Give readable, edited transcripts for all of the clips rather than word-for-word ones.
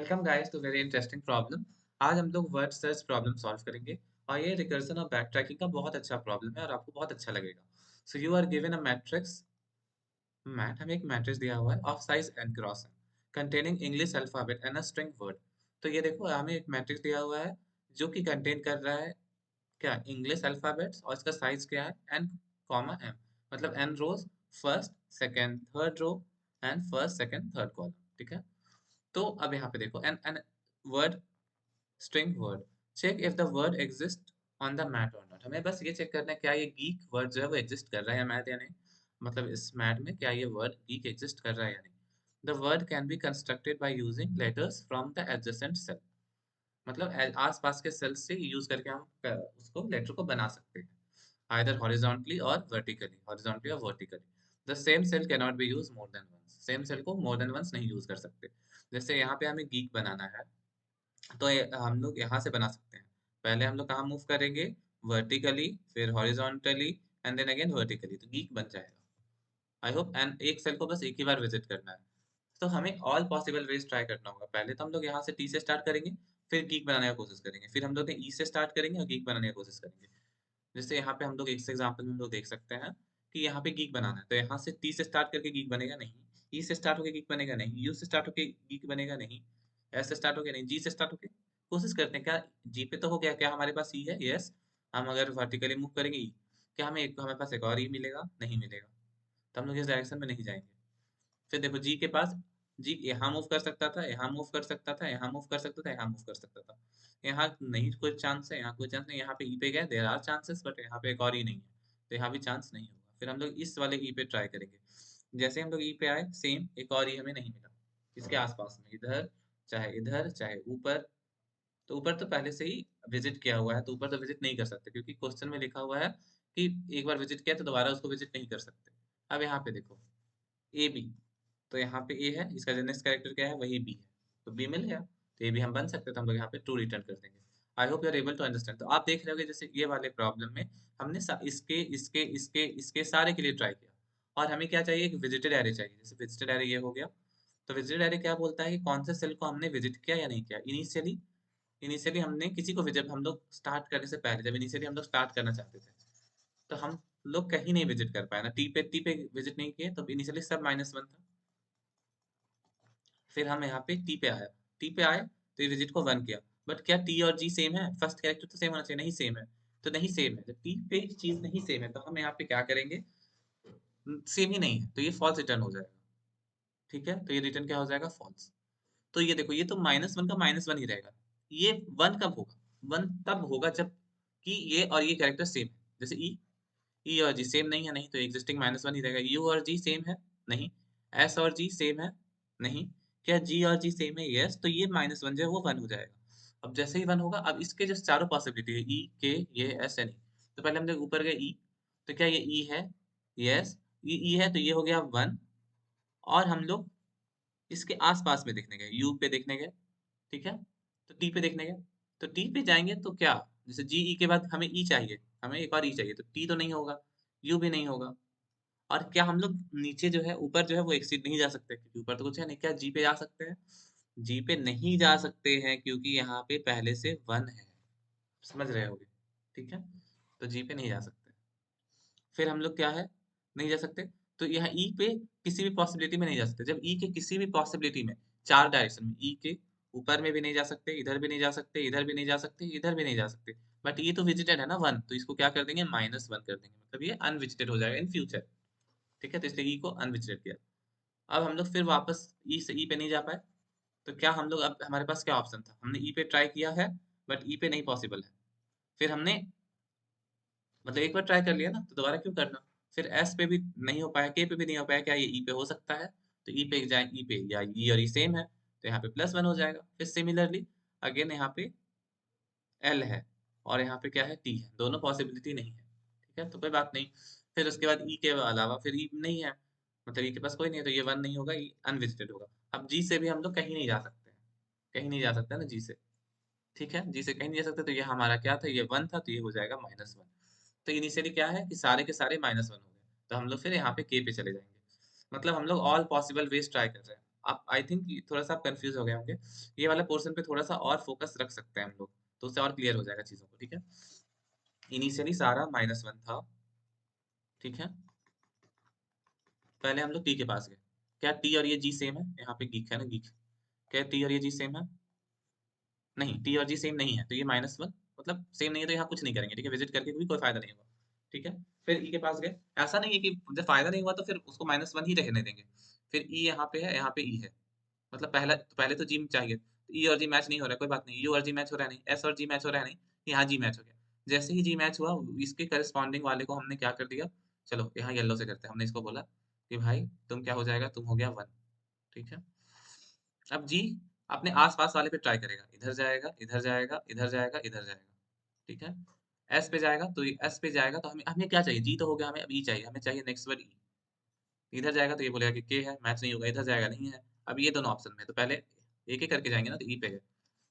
Welcome guys to very interesting problem. आज हम लोग वर्ड सर्च प्रॉब्लम सॉल्व करेंगे और ये रिकर्जन और बैक ट्रैकिंग का बहुत अच्छा प्रॉब्लम है और आपको बहुत अच्छा लगेगा। So you are given a matrix. हमें एक मैट्रिक्स दिया हुआ है of size n cross n containing English alphabet and a string word. तो ये देखो हमें एक मैट्रिक्स दिया हुआ है जो कि कंटेन कर रहा है क्या इंग्लिश अल्फाबेट्स और इसका साइज क्या है n कॉमा m, मतलब n rows, first second third row and first second third column. ठीक है। तो अब यहाँ पे देखो एन एन word, string word, check if the word exist on the mat or not. हमें बस ये चेक करना है क्या ये गीक वर्ड जो है वो एग्जिस्ट कर रहा है या मैट या नहीं, मतलब इस मैट में क्या ये वर्ड गीक एग्जिस्ट कर रहा है या नहीं। The word can be constructed by using letters from the adjacent cell, मतलब आस-पास के सेल से यूज करके हम उसको लेटर को बना सकते हैं आइदर हॉरिजॉन्टली और वर्टिकली, हॉरिजॉन्टली और vertically. The same cell can not be use more than once, same cell को मोर देन वंस नहीं यूज कर सकते। जैसे यहाँ पे हमें गीक बनाना है तो हम लोग यहाँ से बना सकते हैं। पहले हम लोग कहाँ मूव करेंगे, वर्टिकली, फिर horizontally and then again vertically, तो गीक बन जाएगा। I hope. एंड एक सेल को बस एक ही बार विजिट करना है। तो हमें ऑल पॉसिबल वेज ट्राई करना होगा। पहले तो हम लोग यहाँ से टी से स्टार्ट करेंगे, फिर गीक बनाने का कोशिश करेंगे, फिर हम लोग ई से स्टार्ट करेंगे और गीक बनाने की कोशिश करेंगे। जैसे यहाँ पे हम लोग एक से एग्जाम्पल में हम लोग देख सकते हैं कि यहाँ पे गीक बनाना है तो यहाँ से टी से स्टार्ट करके गीक बनेगा नहीं, ई से स्टार्ट होकर गीक बनेगा नहीं, यू से स्टार्ट होकर गीक बनेगा नहीं, एस से स्टार्ट होकर नहीं, जी से स्टार्ट होकर कोशिश करते हैं। क्या जी पे तो हो गया, क्या हमारे पास ई है? यस। हम अगर वर्टिकली मूव करेंगे ई, क्या हमारे पास एक और ई मिलेगा? नहीं मिलेगा। तो हम लोग इस डायरेक्शन में नहीं जाएंगे। फिर देखो जी के पास, जी यहाँ मूव कर सकता था, यहाँ मूव कर सकता था, यहाँ मूव कर सकता था, यहाँ मूव कर सकता था। यहाँ नहीं कोई चांस है, यहाँ कोई चांस नहीं, यहाँ पे ई पे गए, देयर आर चांसेस, बट यहाँ पे एक और ई नहीं है, तो यहाँ भी चांस नहीं होगा। फिर हम लोग इस वाले ई पे ट्राई करेंगे। जैसे हम लोग ई पे आए, सेम एक और ई हमें नहीं मिला इसके आसपास में, इधर चाहे ऊपर। तो ऊपर तो पहले से ही विजिट किया हुआ है, तो ऊपर तो विजिट नहीं कर सकते क्योंकि क्वेश्चन में लिखा हुआ है कि एक बार विजिट किया तो दोबारा उसको विजिट नहीं कर सकते। अब यहाँ पे देखो ए बी, तो यहाँ पे ए है, इसका नेक्स्ट कैरेक्टर क्या है? वही बी है, तो बी मिल गया, तो ये भी हम बन सकते हैं, तो हम लोग यहाँ पे ट्रू रिटर्न कर देंगे। I hope you are able to understand. तो आप देख रहे होगे जैसे ये वाले प्रॉब्लम में हमने इसके सारे के लिए ट्राई किया और हमें क्या चाहिए? एक विजिटेड एरे चाहिए। जैसे विजिटेड एरे ये हो गया, तो विजिटेड एरे क्या बोलता है कि कौन से सेल को हमने विजिट किया या नहीं किया इनिशियली। इनिशियली हमने किसी को, जब हम लोग स्टार्ट करने से पहले, जब इनिशियली हम लोग स्टार्ट करना चाहते थे, तो हम लोग कहीं नहीं विजिट कर पाए ना, टी पे विजिट नहीं किए, तो इनिशियली सब -1 था। फिर हम यहाँ पे टी पे आया, टी पे आए तो ये विजिट को 1 किया, बट क्या टी और जी सेम है? फर्स्ट कैरेक्टर तो सेम होना चाहिए, नहीं सेम है, तो नहीं सेम है। जब टी पे चीज नहीं सेम है तो हम यहाँ पे क्या करेंगे? सेम ही नहीं है तो ये फॉल्स रिटर्न हो जाएगा। ठीक है, तो ये रिटर्न क्या हो जाएगा? फॉल्स। तो ये देखो, ये तो -1 का -1 ही रहेगा। ये 1 कब होगा? 1 तब होगा जब कि ये और ये कैरेक्टर सेम है। जैसे ई और जी सेम नहीं है, नहीं, तो एग्जिस्टिंग -1 ही रहेगा। यू और जी सेम है? नहीं। एस और जी सेम है? नहीं। क्या जी और जी सेम है? यस, तो ये -1 जो है वो 1 हो जाएगा। अब जैसे ही 1 होगा, अब इसके जो चारों पॉसिबिलिटी है, ई के, ये एस एन ई, तो पहले हम लोग ऊपर गए ई, तो क्या ये ई है? यस, ये ई है, तो ये हो गया 1। और हम लोग इसके आस-पास में देखने गए, यू पे देखने गए, ठीक है? तो टी पे देखने गए, तो टी पे जाएँगे तो क्या? जैसे जी, ई के बाद हमें ई चाहिए, हमें एक और ई चाहिए, तो टी तो नहीं होगा, यू भी नहीं होगा। और क्या हम लोग नीचे जो है, ऊपर जो है वो एक्सीड नहीं जा सकते क्योंकि ऊपर तो कुछ है नहीं। क्या जी पे जा सकते हैं? जी पे नहीं जा सकते हैं क्योंकि यहाँ पे पहले से 1 है, समझ रहे होगे, ठीक है? तो जी पे नहीं जा सकते। फिर हम लोग क्या है? नहीं जा सकते, तो यहाँ ई पे किसी भी पॉसिबिलिटी में नहीं जा सकते। जब ई के किसी भी पॉसिबिलिटी में, 4 डायरेक्शन में, ई के ऊपर में भी नहीं जा सकते, इधर भी नहीं जा सकते, इधर भी नहीं जा सकते, इधर भी नहीं जा सकते। बट ये तो विजिटेड है ना 1, तो इसको क्या कर देंगे? -1 कर देंगे, मतलब ये अनविजिटेड हो जाएगा इन फ्यूचर। ठीक है, तो इसलिए ई को अनविजिटेड किया। अब हम लोग फिर वापस ई से ई पे नहीं जा पाए, तो क्या हम लोग, अब हमारे पास क्या ऑप्शन था? हमने ई पे ट्राई किया है, बट ई पे नहीं पॉसिबल है। फिर हमने, मतलब एक बार ट्राई कर लिया ना, तो दोबारा क्यों करना? फिर एस पे भी नहीं हो पाया, के पे भी नहीं हो पाया, क्या ये ई पे हो सकता है? तो ई पे जाए, ई पे या ई और ई सेम है, तो यहाँ पे +1 हो जाएगा। फिर सिमिलरली अगेन यहाँ पे एल है और यहाँ पे क्या है? टी है, दोनों पॉसिबिलिटी नहीं है। ठीक है, तो कोई बात नहीं। फिर उसके बाद ई के अलावा फिर ई नहीं है, मतलब ई के पास कोई नहीं है, तो ये 1 नहीं होगा, ई अनविजिटेड होगा। अब जी से भी हम लोग कहीं नहीं जा सकते हैं, कहीं नहीं जा सकते हैं ना जी से। ठीक है, जी से कहीं नहीं जा सकते, तो ये हमारा क्या था? ये 1 था, तो ये हो जाएगा -1। तो इनिशियली क्या है कि सारे के सारे -1 हो गए, तो हम लोग फिर यहाँ पे के पे चले जाएंगे। मतलब हम लोग ऑल पॉसिबल वेज ट्राई कर रहे हैं। आप आई थिंक थोड़ा सा आप कंफ्यूज हो गए होंगे। ये वाला पोर्शन पे थोड़ा सा और फोकस रख सकते हैं हम लोग, तो उससे और क्लियर हो जाएगा चीज़ों को, ठीक है? इनिशियली सारा -1 था, ठीक है? पहले हम लोग टी के पास गए। क्या टी और ये जी सेम है? यहाँ पे गीक है ना, गीक। क्या टी और ये जी सेम है? नहीं, टी और जी सेम नहीं है, तो ये -1 मतलब सेम नहीं है, तो यहाँ कुछ नहीं करेंगे, ठीक है? विजिट करके भी कोई फायदा नहीं होगा, ठीक है? फिर ई के पास गए। ऐसा नहीं है कि जब फायदा नहीं हुआ तो फिर उसको -1 ही रहने देंगे। फिर ई यहाँ पे है, यहाँ पे ई है। मतलब पहले तो जी चाहिए। ई और जी मैच नहीं हो रहा है, कोई बात नहीं। यू और जी मैच हो रहा है नहीं, एस और जी मैच हो रहा है नहीं, यहाँ जी मैच हो गया। जैसे ही जी मैच हुआ, इसके करस्पॉन्डिंग वाले को हमने क्या कर दिया, चलो यहाँ येलो से करते हैं। हमने इसको बोला कि भाई तुम क्या हो जाएगा, तुम हो गया 1, ठीक है? अब जी अपने आस-पास वाले पे ट्राई करेगा, इधर जाएगा, इधर जाएगा, इधर जाएगा, इधर जाएगा, ठीक है? एस पे जाएगा, तो ये एस पे जाएगा, तो हमें हमें क्या चाहिए? जी तो हो गया, हमें अब ई चाहिए, हमें चाहिए नेक्स्ट वर्ड ई। इधर जाएगा तो ये बोलेगा कि के है, मैच नहीं होगा, इधर जाएगा नहीं है। अब ये दोनों ऑप्शन में है, तो पहले एक-एक करके जाएँगे ना, तो ई पे गए।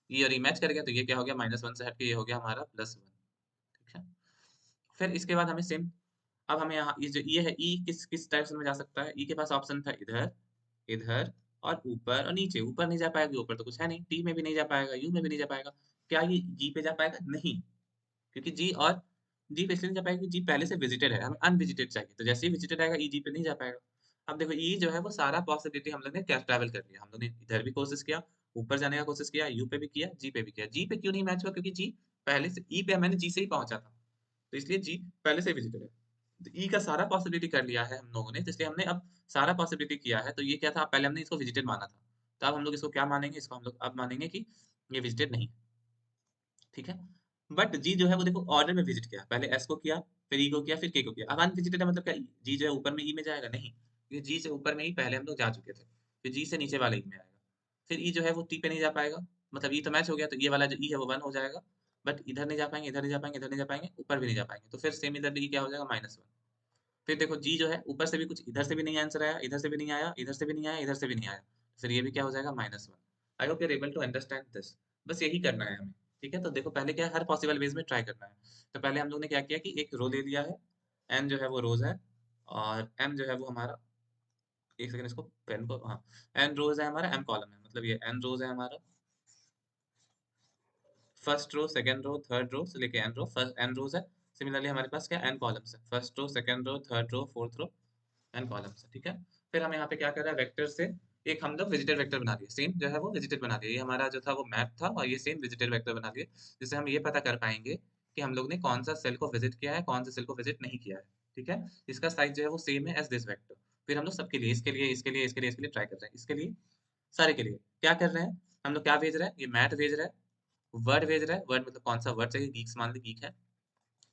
ई और ई मैच कर गया, तो ये क्या हो गया, -1 से हट के ये हो गया हमारा +1, ठीक है? फिर इसके बाद हमें सेम, अब हमें यहाँ ये जो ये है, ई किस किस डायरेक्शन में जा सकता है? ई के पास ऑप्शन था इधर, इधर और ऊपर और नीचे। ऊपर नहीं जा पाएगा, ऊपर तो कुछ है नहीं, टी में भी नहीं जा पाएगा, यू में भी नहीं जा पाएगा। क्या ये जी पे जा पाएगा? नहीं, क्योंकि जी पे इसलिए नहीं जा पाएगा क्योंकि जी पहले से विजिटेड है, हमें अनविजिटेड चाहिए। तो जैसे ही विजिटेड आएगा, ई जी पे नहीं जा पाएगा। अब देखो ई जो है वो सारा पॉसिबिलिटी हम लोग ने क्या ट्रैवल कर लिया। हम लोग ने इधर भी कोशिश किया, ऊपर जाने का कोशिश किया, यू पे भी किया, जी पे भी किया। जी पे क्यों नहीं मैच हुआ? क्योंकि जी पहले से ई पे मैंने जी से ही पहुँचा था। तो इसलिए जी पहले से विजिटेड है। तो ई का सारा पॉसिबिलिटी कर लिया है हम लोगों ने, तो इसलिए हमने अब सारा पॉसिबिलिटी किया है। तो ये क्या था, पहले हमने इसको विजिटेड माना था। तो अब हम लोग इसको क्या मानेंगे? इसको हम लोग अब मानेंगे कि ये विजिटेड नहीं है, ठीक है? बट जी जो है वो देखो ऑर्डर में विजिट किया। पहले एस को किया, फिर ई को किया, फिर के को किया। अब अनविजिटेड है मतलब क्या, जी जो है ऊपर में ई में जाएगा? नहीं। ये जी से ऊपर में ही पहले हम लोग जा चुके थे। फिर जी से नीचे वाले ई में आएगा। फिर ई जो है वो टी पे नहीं जा पाएगा। मतलब ई तो मैच हो गया, तो ये वाला जो ई है वो 1 हो जाएगा। बट इधर नहीं जा पाएँगे, इधर नहीं जा पाएँगे, इधर नहीं जा पाएँगे, ऊपर भी नहीं जा पाएँगे। तो फिर सेम इधर ई क्या हो जाएगा, -1। फिर देखो जी जो है ऊपर से भी कुछ इधर से भी नहीं आंसर आया, इधर से भी नहीं आया, इधर से भी नहीं आया, इधर से भी नहीं आया। फिर ये भी क्या हो जाएगा, -1। I hope you are able to understand this. बस यही करना है हमें, ठीक है? तो देखो पहले क्या है, हर पॉसिबल वेज़ में ट्राई करना है। तो पहले हम लोग ने क्या किया कि एक रो ले लिया है, एन जो है वो रोज़ है और एम जो है वो हमारा, एक सेकंड इसको पेन को, हाँ, एन रोज़ है हमारा, एम कॉलम है। मतलब ये एन रोज़ है हमारा, first row, second row, third row से लेके n row, first n rows है। सिमिलरली हमारे पास क्या एन कॉलम्स है, first row, second row, third row, fourth row, n columns है, ठीक है? फिर हम यहाँ पे क्या कर रहे हैं, वेक्टर से एक हम लोग विजिटेड वेक्टर बना दिए, सेम जो है वो विजिटेड बना दिया। ये हमारा जो था वो मैप था और ये सेम विजिटेड वेक्टर बना दिए, जिससे हम ये पता कर पाएँगे कि हम लोग ने कौन-सा सेल को विजिट किया है, कौन से सेल को विजिट नहीं किया है, ठीक है? इसका साइज़ जो है वो सेम है एज़ दिस वेक्टर। फिर हम लोग सबके लिए, इसके लिए, इसके लिए, इसके लिए, इसके लिए ट्राई कर रहे हैं। इसके लिए, सारे के लिए। क्या कर रहे हैं? हम लोग क्या भेज रहे हैं? ये मैथ भेज रहा है, वर्ड भेज रहा है, वर्ड मतलब कौन-सा वर्ड चाहिए, गीक्स मान ली गीक है।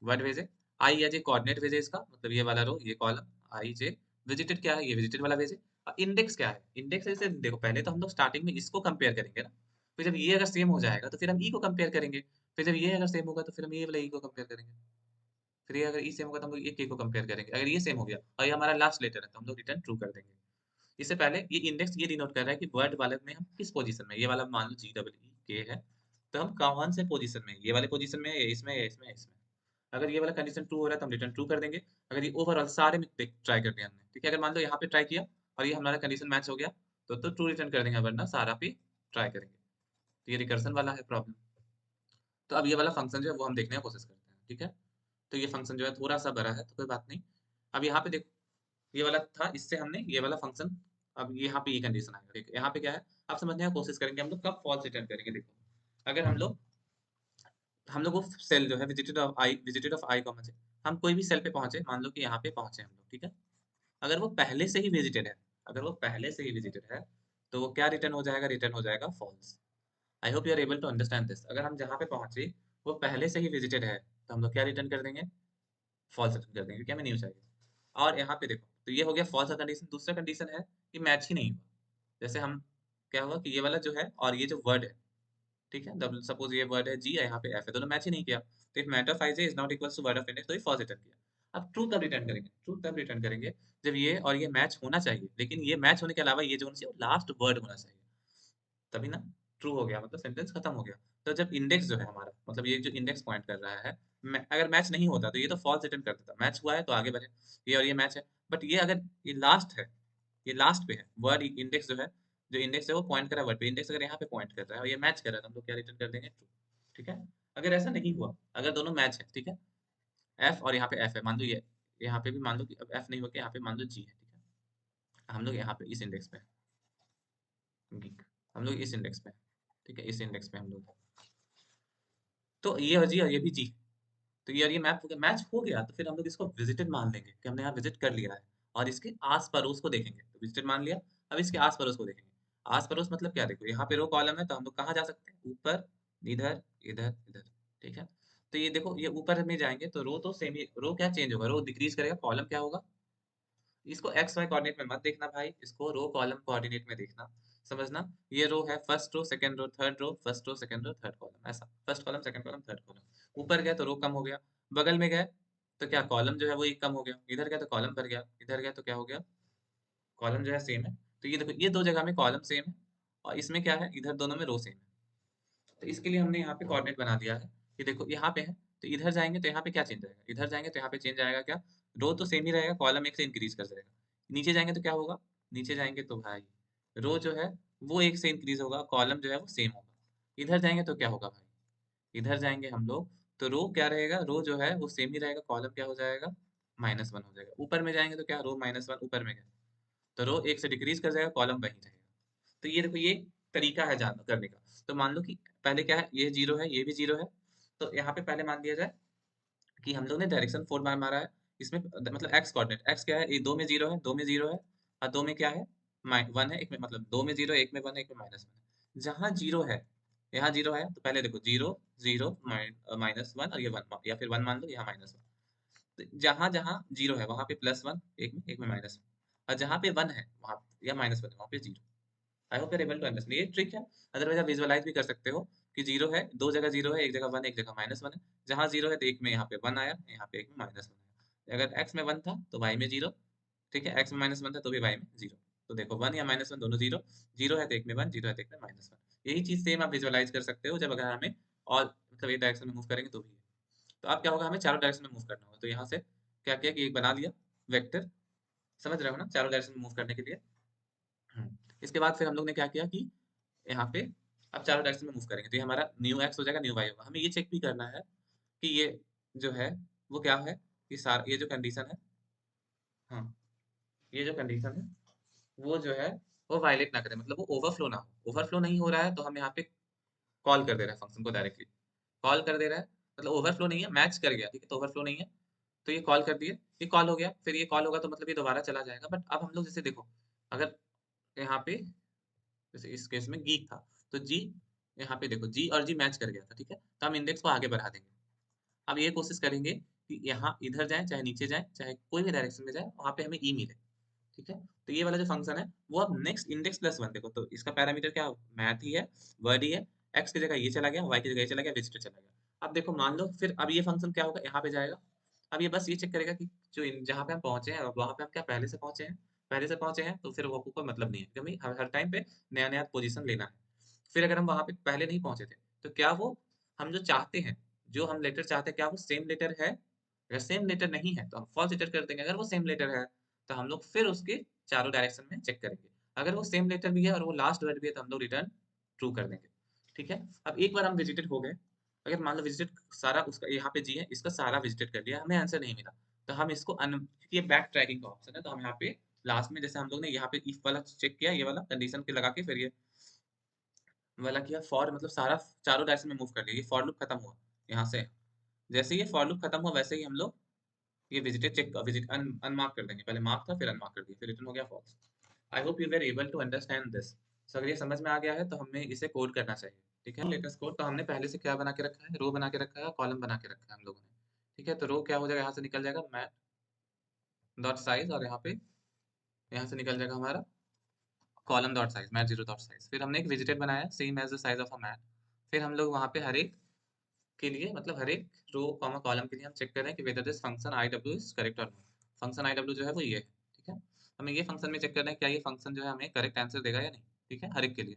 वर्ड भेजे, आई या जे कोऑर्डिनेट भेजे इसका, मतलब ये वाला रो, ये कॉलम, आई जे, विजिटेड क्या है, ये विजिटेड वाला भेजे। और इंडेक्स क्या है, इंडेक्स जैसे देखो पहले तो हम लोग स्टार्टिंग में इसको कंपेयर करेंगे ना, फिर जब ये अगर सेम हो जाएगा तो फिर हम ई को कंपेयर करेंगे, फिर जब ये अगर सेम होगा तो फिर हम ये वाला ई को कंपेयर करेंगे, फिर ये अगर ई सेम होगा तो हम लोग ये के को कंपेयर करेंगे। अगर ये सेम हो गया और ये हमारा लास्ट लेटर है तो हम लोग रिटर्न ट्रू कर देंगे। इससे पहले ये इंडेक्स ये डिनोट कर रहा है कि वर्ड वाले में हम किस पोजीशन में, ये वाला मान लो जी डबल ई के है, तो हम कौन से पोजीशन में, ये वाले पोजीशन में, या इसमें, या इसमें, या इसमें। अगर ये वाला कंडीशन ट्रू हो रहा है तो हम रिटर्न ट्रू कर देंगे। अगर ये ओवरऑल सारे में ट्राई कर दिया हमने, ठीक है? अगर मान लो यहाँ पे ट्राई किया और ये हमारा कंडीशन मैच हो गया तो ट्रू रिटर्न कर देंगे, वरना सारा पे ट्राई करेंगे। तो ये रिकर्सन वाला है प्रॉब्लम। तो अब ये वाला फंक्शन जो है वो हम देखने की कोशिश करते हैं, ठीक है? तो ये फंक्शन जो है थोड़ा-सा बड़ा है तो कोई बात नहीं। अब यहाँ पे देखो, ये वाला था, इससे हमने ये वाला फंक्शन, अब यहाँ पे ये कंडीशन आएगा, ठीक है? यहाँ पे क्या है, आप समझने की कोशिश करेंगे हम लोग कब फॉल्स रिटर्न करेंगे। देखो, अगर हम लोग वो सेल जो है विजिटेड ऑफ आई कॉमा जे, हम कोई भी सेल पे पहुंचे, मान लो कि यहाँ पे पहुंचे हम लोग, ठीक है? अगर वो पहले से ही विजिटेड है, अगर वो पहले से ही विजिटेड है, तो वो क्या रिटर्न हो जाएगा, रिटर्न हो जाएगा false. I hope you are able to understand this. अगर हम जहाँ पे पहुंचे वो पहले से ही विजिटेड है, तो हम लोग क्या रिटर्न कर देंगे, फॉल्स रिटर्न कर देंगे, क्योंकि हमें न्यू चाहिए। और यहाँ पे देखो, तो ये हो गया फॉल्स का कंडीशन। दूसरा कंडीशन है कि मैच ही नहीं हुआ। जैसे हम, क्या हुआ कि ये वाला जो है और ये जो वर्ड है, ठीक है, डबल सपोज ये वर्ड है जी है, यहाँ पे एफ है, दोनों मैच ही नहीं किया, तो if mat of i j is not equals to word of index, तो ये फॉल्स रिटर्न किया। अब ट्रू तब रिटर्न करेंगे, ट्रू तब रिटर्न करेंगे जब ये और ये मैच होना चाहिए, लेकिन ये मैच होने के अलावा ये जो होना चाहिए वो लास्ट वर्ड होना चाहिए, तभी ना ट्रू हो गया, मतलब सेंटेंस खत्म हो गया। तो जब इंडेक्स जो है हमारा, मतलब ये जो इंडेक्स पॉइंट कर रहा है, अगर मैच नहीं होता तो ये तो फॉल्स रिटर्न कर देता, मैच हुआ है तो आगे बढ़े, ये और ये मैच है। बट ये अगर ये लास्ट है, ये लास्ट पे है वर्ड इंडेक्स जो है, जो इंडेक्स है वो पॉइंट कर रहा है वर्ड पे, इंडेक्स अगर यहाँ पे पॉइंट कर रहा है और ये मैच कर रहा है तो हम लोग क्या रिटर्न कर देंगे, ट्रू। ठीक है। अगर ऐसा नहीं हुआ, अगर दोनों मैच है, ठीक है, एफ और यहाँ पे एफ है, मान लो ये यहाँ पे भी मान लो कि अब एफ नहीं होकर यहाँ पे मान लो जी है, ठीक है, हम लोग यहाँ पे इस इंडेक्स पे गीक, हम लोग इस इंडेक्स पे, ठीक है, इस इंडेक्स पे हम लोग, तो ये और जी और ये भी जी, तो यार ये मैप हो गया, मैच हो गया, तो फिर हम लोग इसको विजिटेड मान लेंगे कि हमने यहाँ विजिट कर लिया है, और इसके आस पड़ोस को देखेंगे, तो विजिटेड मान लिया। अब इसके आस पड़ोस को देखेंगे, आस पड़ोस मतलब क्या, देखो यहाँ पे रो कॉलम है तो हम लोग कहाँ जा सकते हैं, ऊपर, इधर, इधर, इधर, ठीक है। तो ये देखो ये ऊपर में जाएंगे तो रो तो सेम ही, रो क्या चेंज होगा, रो डिक्रीज करेगा, कॉलम क्या होगा, इसको एक्स वाई कोऑर्डिनेट में मत देखना भाई, इसको रो कॉलम कोऑर्डिनेट में देखना, समझना। ये रो है first row second row third row, first row second row third column, ऐसा first column second column third column. ऊपर गया तो रो कम हो गया, बगल में गए तो क्या कॉलम जो है वो एक कम हो गया, इधर गया तो कॉलम बढ़ गया, इधर गया तो क्या हो गया, कॉलम जो है सेम है। तो ये देखो ये दो जगह में कॉलम सेम है, और इसमें क्या है, इधर दोनों में रो सेम है। तो इसके लिए हमने यहाँ पे कोऑर्डिनेट बना दिया है कि देखो यहाँ पे है, तो इधर जाएंगे तो यहाँ पे क्या चेंज आएगा, इधर जाएंगे तो यहाँ पे चेंज आएगा क्या, रो तो सेम ही रहेगा, कॉलम एक से इंक्रीज कर जाएगा। नीचे जाएंगे तो क्या होगा, नीचे जाएंगे तो भाई रो जो है वो एक से इंक्रीज होगा, कॉलम जो है वो सेम होगा। इधर जाएंगे तो क्या होगा भाई, इधर जाएंगे हम लोग तो रो क्या रहेगा, रो जो है वो सेम ही रहेगा, कॉलम क्या हो जाएगा, -1 हो जाएगा। ऊपर में जाएंगे तो क्या, रो -1 ऊपर में गए तो रो एक से डिक्रीज कर जाएगा, कॉलम वही रहेगा। तो ये देखो ये तरीका है जान करने का। तो मान लो कि पहले क्या है, ये जीरो है, ये भी जीरो है, तो यहाँ पे पहले मान लिया जाए कि हम लोग ने डायरेक्शन 4 बार मारा है, इसमें मतलब एक्स कोऑर्डिनेट, एक्स क्या है, ये दो में जीरो है, दो में जीरो है, और दो में क्या है, 1 है, एक में मतलब दो में जीरो, एक में 1 है, एक में -1 है। जहाँ जीरो है, यहाँ जीरो है तो पहले देखो जीरो, जीरो, -1 और ये 1, या फिर 1 मान लो, यहाँ -1। तो जहाँ जहाँ जीरो है वहां पे +1, एक में -1, और जहाँ पे 1 है वहां या -1 है वहां पे जीरो। I hope you're able to understand, ये ट्रिक है। अदरवाइज आप विजुअलाइज भी कर सकते हो कि जीरो है, दो जगह जीरो है, एक जगह 1, एक जगह -1 है। जहाँ जीरो है तो एक में यहाँ पे 1 आया, यहाँ पे एक में -1 आया। अगर एक्स में 1 था तो वाई में जीरो, ठीक है, एक्स में -1 था तो भी वाई में जीरो। तो देखो 1 या -1 दोनों जीरो, जीरो है तो एक में 1, जीरो है तो एक में -1। यही चीज सेम आप विजुअलाइज कर सकते हो जब अगर हमें और मतलब एक डायरेक्शन में मूव करेंगे तो भी। तो अब क्या होगा, हमें चारों डायरेक्शन में मूव करना होगा, तो यहाँ से क्या किया कि एक बना लिया वेक्टर, समझ रहे हो ना, चारों डायरेक्शन में मूव करने के लिए। इसके बाद फिर हम लोग ने क्या किया कि यहाँ पे अब चारों डायरेक्शन में मूव करेंगे तो ये हमारा न्यू एक्स हो जाएगा, न्यू वाई होगा। हमें ये चेक भी करना है कि ये जो है वो क्या है, कि सार ये जो कंडीशन है, हाँ, ये जो कंडीशन है वो जो है वो वायलेट ना करे, मतलब वो ओवरफ्लो ना हो। ओवरफ्लो नहीं हो रहा है तो हम यहाँ पे कॉल कर दे रहे हैं फंक्शन को डायरेक्टली, कॉल कर दे रहा है, मतलब ओवरफ्लो नहीं है, मैच कर गया, ठीक है, तो ओवरफ्लो नहीं है, तो ये कॉल कर दिए, ये कॉल हो गया, फिर ये कॉल होगा तो मतलब ये दोबारा चला जाएगा। बट अब हम लोग जैसे देखो, अगर यहाँ पे जैसे इस केस में गीक था, तो जी, यहाँ पे देखो जी और जी मैच कर गया था, ठीक है, तो हम इंडेक्स को आगे बढ़ा देंगे। अब ये कोशिश करेंगे कि यहाँ इधर जाए चाहे नीचे जाए चाहे कोई भी डायरेक्शन में जाए वहां पे हमें ई मिले, ठीक है। तो ये वाला जो फंक्शन है वो अब नेक्स्ट इंडेक्स +1, देखो तो इसका पैरामीटर क्या, मैथ ही है, वर्ड ही है, एक्स की जगह ये चला गया, वाई की जगह ये चला गया, विजिटर चला गया। अब देखो मान लो फिर अब ये फंक्शन क्या होगा, यहाँ पे जाएगा, अब ये बस ये चेक करेगा कि जो जहाँ पे हम पहुंचे हैं वहां पे हम क्या पहले से पहुंचे हैं, पहले से पहुंचे हैं तो फिर वो कोई मतलब नहीं है, क्योंकि हर टाइम पे नया नया पोजीशन लेना है। फिर अगर हम वहां पे पहले नहीं पहुंचे थे तो क्या वो हम जो चाहते हैं, जो हम लेटर चाहते हैं, क्या वो सेम लेटर है, अगर सेम लेटर नहीं है तो हम फॉल्स लेटर कर देंगे, अगर वो सेम लेटर है तो हम लोग फिर उसके चारों डायरेक्शन में चेक करेंगे। अगर वो सेम लेटर भी है और वो लास्ट वर्ड भी है तो हम लोग रिटर्न ट्रू कर देंगे, ठीक है। अब एक बार हम विजिटेड हो गए, अगर मान लो विजिटेड सारा उसका यहाँ पे जी है, इसका सारा विजिटेड कर लिया, हमें आंसर नहीं मिला, तो हम इसको क्योंकि ये बैक ट्रैकिंग का ऑप्शन है तो हम यहाँ पे लास्ट में जैसे हम लोग ने यहाँ पे इफ वाला चेक किया, ये वाला कंडीशन के लगा के फिर ये वाला किया, फॉर मतलब सारा चारों डायरेक्शन में मूव कर लिया, ये फॉर लूप खत्म हुआ यहाँ से। जैसे ये फॉर लूप खत्म हुआ वैसे ही हम लोग ये विजिटेड चेक विजिट अनमार्क कर देंगे, पहले मार्क था फिर अनमार्क कर दिया, फिर रिटर्न हो गया false. I hope you were able to understand this. So अगर ये समझ में आ गया है तो हमें इसे कोड करना चाहिए, ठीक है। लेटेस्ट कोड तो हमने पहले से क्या बना के रखा है, रो बना के रखा है, कॉलम बना के रखा है हम लोगों ने, ठीक है। तो रो क्या हो जाएगा, यहाँ से निकल जाएगा मैथ डॉट साइज, और यहाँ पे यहाँ से निकल जाएगा हमारा column dot size, mat zero dot size. फिर हमने एक विजिटेड बनाया same as the size of a mat. फिर हम लोग वहाँ पे हर एक के लिए मतलब हर एक रो कॉमा कॉलम के लिए हम चेक कर रहे हैं कि whether this function I W is correct और नॉट। फंक्शन आई डब्ल्यू जो है वो ये है, ठीक है। हमें ये फंक्शन में चेक करना है क्या ये फंक्शन जो है हमें करेक्ट आंसर देगा या नहीं, ठीक है, हर एक के लिए।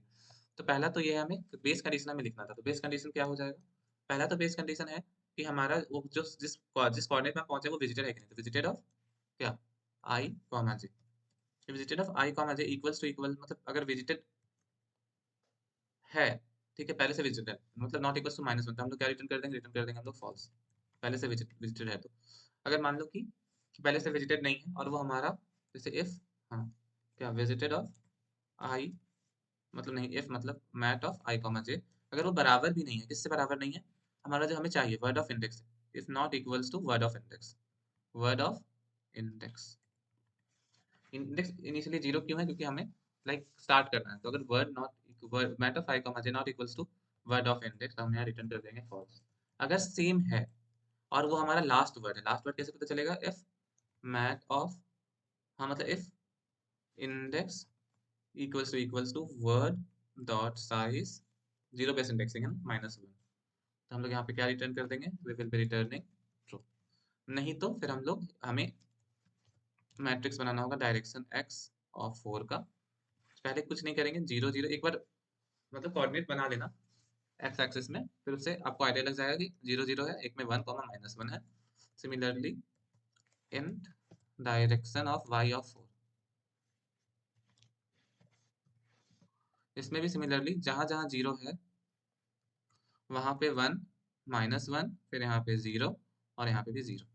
तो पहला तो ये हमें बेस कंडीशन हमें लिखना था, तो बेस कंडीशन क्या हो जाएगा, पहला तो बेस कंडीशन है कि हमारा वो जो जिस कोऑर्डिनेट में पहुंचे वो विजिटेड है कि नहीं, तो विजिटेड ऑफ क्या, i comma j, visited of i comma j equals to equal, मतलब अगर विजिटेड है, ठीक है, पहले से विजिटेड मतलब नॉट इक्वल टू -1, तो हम लोग क्या रिटर्न कर देंगे हम लोग फॉल्स, पहले से विजिटेड है तो। अगर मान लो कि पहले से विजिटेड नहीं है और वो हमारा, जैसे इफ, हाँ, क्या विजिटेड ऑफ आई, मतलब नहीं, इफ मतलब मैट ऑफ आई कॉमा जे, अगर वो बराबर भी नहीं है, किससे बराबर नहीं है, हमारा जो हमें चाहिए word of index, if not equals to word of index, word of index, index initially zero क्यों है, क्योंकि हमें स्टार्ट करना है, तो अगर word not word mat of i comma j not equals to word of index, तो हम यहाँ रिटर्न कर देंगे फॉल्स। अगर सेम है और वो हमारा लास्ट वर्ड है, लास्ट वर्ड कैसे पता चलेगा, इफ मैट ऑफ, हाँ मतलब if index equals to word dot size, zero base indexing है ना, -1, तो हम लोग यहाँ पे क्या रिटर्न कर देंगे, we will be returning true. नहीं तो फिर हम लोग, हमें मैट्रिक्स बनाना होगा डायरेक्शन एक्स ऑफ 4 का, पहले कुछ नहीं करेंगे, 0 0 एक बार मतलब कोऑर्डिनेट बना लेना एक्स एक्सिस में, फिर उससे आपको आइडिया लग जाएगा कि 0 0 है, एक में 1 कॉमा -1 है। Similarly in direction of y of 4, इसमें भी सिमिलरली जहां जहां 0 है वहां पे 1 -1, फिर यहाँ पे 0 और यहाँ पे भी 0।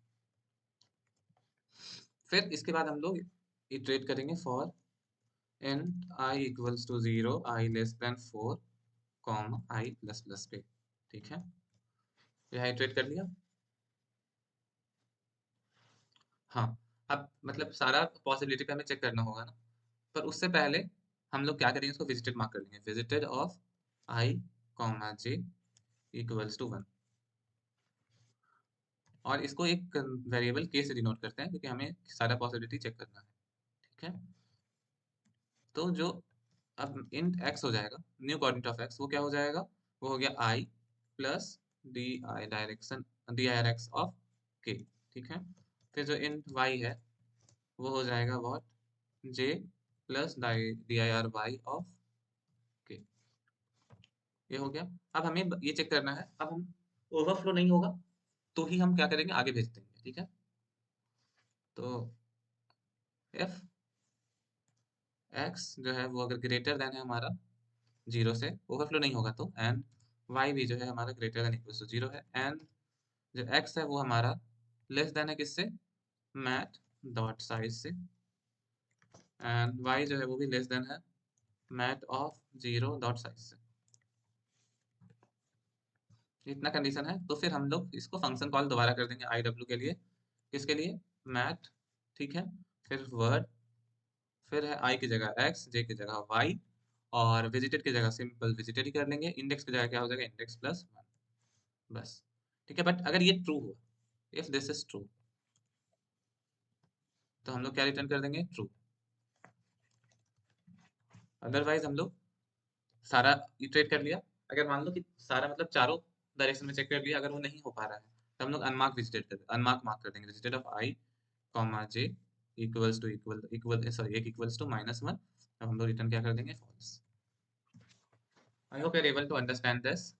फिर इसके बाद हम लोग इटरेट करेंगे for int i equals to 0, i less than 4 comma i plus plus पे, ठीक है, यहाँ इटरेट कर लिया। हाँ, अब मतलब सारा पॉसिबिलिटी पे हमें चेक करना होगा ना, पर उससे पहले हम लोग क्या करेंगे, इसको विजिटेड मार्क कर लेंगे, visited of i comma j equals to 1, और इसको एक वेरिएबल के से डिनोट करते हैं क्योंकि हमें सारा पॉसिबिलिटी चेक करना है, ठीक है। तो जो अब इंट एक्स हो जाएगा, न्यू कोऑर्डिनेट ऑफ एक्स, वो क्या हो जाएगा, वो हो गया i plus d i direction d i r x of k, ठीक है। फिर जो इंट वाई है वो हो जाएगा what, j plus d i r y of k, ये हो गया। अब हमें ये चेक करना है, अब हम ओवरफ्लो नहीं होगा तो ही हम क्या करेंगे, आगे भेज देंगे, ठीक है। तो एफ एक्स जो है वो अगर ग्रेटर देन है हमारा 0 से, ओवरफ्लो नहीं होगा तो, एंड वाई भी जो है हमारा ग्रेटर देन इक्वल टू 0 है, एंड जो एक्स है वो हमारा लेस देन है किससे, मैथ डॉट साइज से, एंड वाई जो है वो भी लेस देन है मैथ ऑफ 0 डॉट साइज से, इतना कंडीशन है। तो फिर हम लोग इसको फंक्शन कॉल दोबारा कर देंगे आई डब्ल्यू के लिए, किसके लिए, मैथ, ठीक है, फिर वर्ड, फिर है आई की जगह एक्स, जे की जगह वाई, और विजिटेड की जगह सिंपल विजिटेड ही कर लेंगे, इंडेक्स की जगह क्या हो जाएगा, इंडेक्स प्लस 1, बस, ठीक है। बट अगर ये ट्रू हो, इफ दिस इज ट्रू, तो हम लोग क्या रिटर्न कर देंगे, ट्रू। अदरवाइज हम लोग सारा इटरेट कर लिया, अगर मान लो कि सारा मतलब चारों डायरेक्शन में चेक कर लिया, अगर वो नहीं हो पा रहा है तो हम लोग अनमार्क मार्क कर देंगे, visited of i comma j equals to equal sorry एक इक्वल्स टू -1, अब हम लोग रिटर्न क्या कर देंगे, false. I hope you are able to understand this,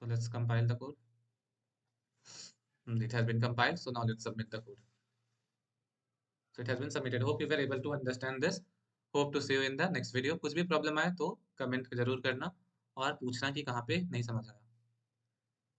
so let's compile the code. It has been compiled, so now let's submit the code. So it has been submitted. Hope you were able to understand this. Hope to see you in the next video. कुछ भी problem आए तो comment जरूर करना और पूछना कि कहाँ पे नहीं समझ आया।